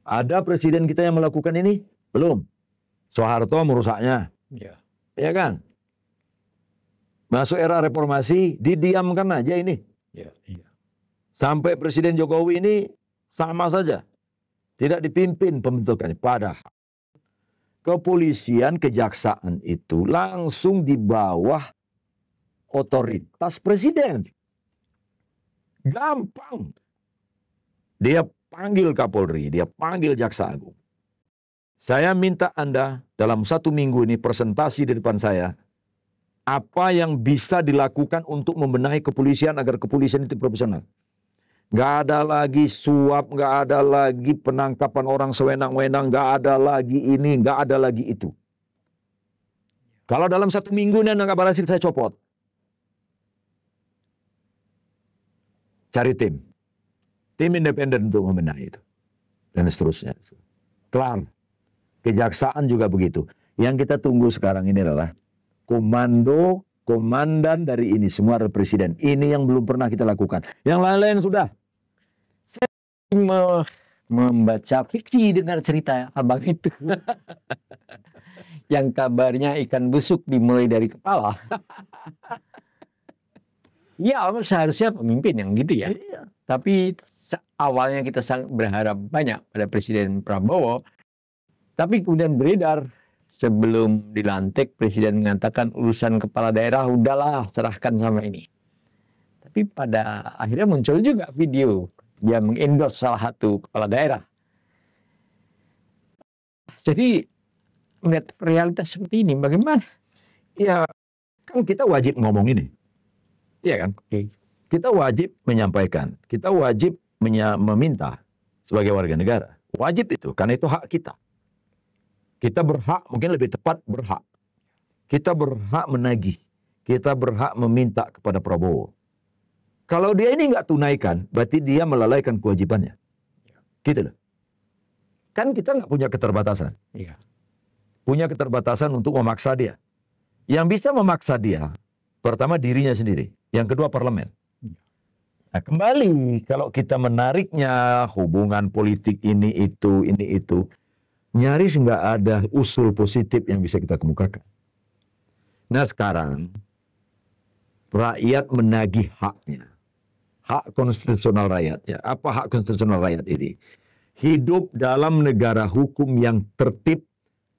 Ada presiden kita yang melakukan ini? Belum. Soeharto merusaknya. Ya kan? Masuk era reformasi, didiamkan aja ini. Sampai Presiden Jokowi ini sama saja. Tidak dipimpin pembentukannya. Padahal kepolisian, kejaksaan itu langsung di bawah otoritas presiden. Gampang. Dia panggil Kapolri, dia panggil Jaksa Agung. Saya minta Anda dalam 1 minggu ini presentasi di depan saya, apa yang bisa dilakukan untuk membenahi kepolisian agar kepolisian itu profesional. Nggak ada lagi suap, nggak ada lagi penangkapan orang sewenang-wenang, nggak ada lagi ini, nggak ada lagi itu. Kalau dalam 1 minggu ini Anda nggak berhasil, saya copot. Cari tim independen untuk membenahi itu. Dan seterusnya. Kelar. Kejaksaan juga begitu. Yang kita tunggu sekarang ini adalah komandan dari ini. Semua adalah presiden. Ini yang belum pernah kita lakukan. Yang lain-lain sudah. Saya membaca fiksi dengar cerita abang itu. Yang kabarnya ikan busuk dimulai dari kepala. Ya, seharusnya pemimpin yang gitu ya. Iya. Tapi awalnya kita sangat berharap banyak pada Presiden Prabowo. Tapi kemudian beredar sebelum dilantik, Presiden mengatakan urusan kepala daerah udahlah serahkan sama ini. Tapi pada akhirnya muncul juga video dia mengendorse salah satu kepala daerah. Jadi melihat realitas seperti ini bagaimana? Ya, kan kita wajib ngomong ini. Iya kan? Kita wajib menyampaikan. Kita wajib meminta sebagai warga negara. Wajib itu, karena itu hak kita. Kita berhak, mungkin lebih tepat berhak. Kita berhak menagih. Kita berhak meminta kepada Prabowo. Kalau dia ini nggak tunaikan, berarti dia melalaikan kewajibannya. Gitu loh. Kan kita nggak punya keterbatasan. Iya. Punya keterbatasan untuk memaksa dia. Yang bisa memaksa dia, pertama dirinya sendiri. Yang kedua parlemen. Nah, kembali kalau kita menariknya hubungan politik ini itu, nyaris nggak ada usul positif yang bisa kita kemukakan. Nah sekarang rakyat menagih haknya, hak konstitusional rakyat. Ya, apa hak konstitusional rakyat ini? Hidup dalam negara hukum yang tertib,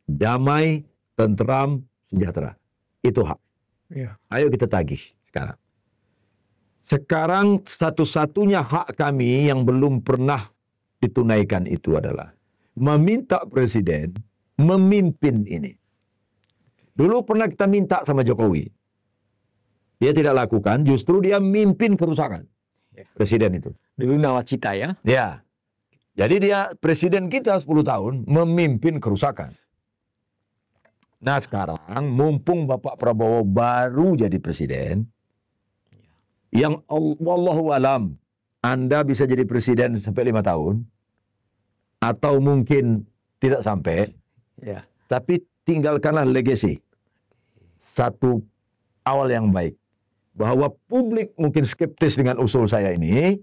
damai, tentram, sejahtera. Itu hak. Ya. Ayo kita tagih sekarang. Sekarang satu-satunya hak kami yang belum pernah ditunaikan itu adalah meminta presiden memimpin ini. Dulu pernah kita minta sama Jokowi. Dia tidak lakukan, justru dia mimpin kerusakan. Presiden itu. Dulu nawacita ya. Ya. Jadi dia presiden kita 10 tahun memimpin kerusakan. Nah sekarang mumpung Bapak Prabowo baru jadi presiden, yang wallahu alam Anda bisa jadi presiden sampai 5 tahun, atau mungkin tidak sampai, Ya. tapi tinggalkanlah legacy. Satu awal yang baik. Bahwa publik mungkin skeptis dengan usul saya ini,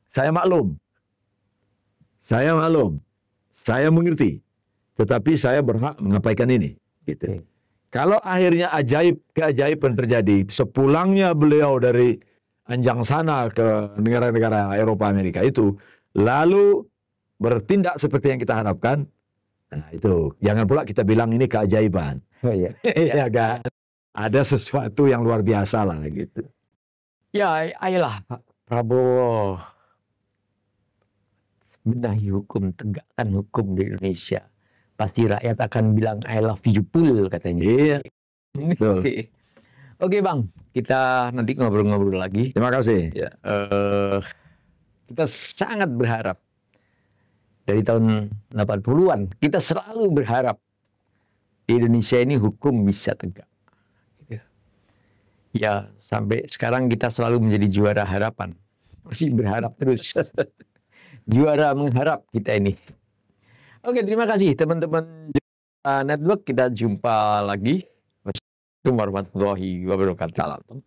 saya maklum. Saya maklum. Saya mengerti. Tetapi saya berhak mengabaikan ini. Gitu. Kalau akhirnya keajaiban terjadi, sepulangnya beliau dari anjang sana ke negara-negara Eropa Amerika itu, lalu bertindak seperti yang kita harapkan, nah itu. Jangan pula kita bilang ini keajaiban. Oh iya. Ya kan? Ada sesuatu yang luar biasa lah gitu. Ya, ayolah Pak Prabowo benahi hukum, tegakkan hukum di Indonesia. Pasti rakyat akan bilang I love you full katanya. Iya. Betul. Oke Bang, kita nanti ngobrol-ngobrol lagi. Terima kasih. Ya, kita sangat berharap dari tahun 80-an kita selalu berharap di Indonesia ini hukum bisa tegak. Ya, sampai sekarang kita selalu menjadi juara harapan. Masih berharap terus. Juara mengharap kita ini. Oke, terima kasih teman-teman network. Kita jumpa lagi. Wassalamualaikum warahmatullahi wabarakatuh.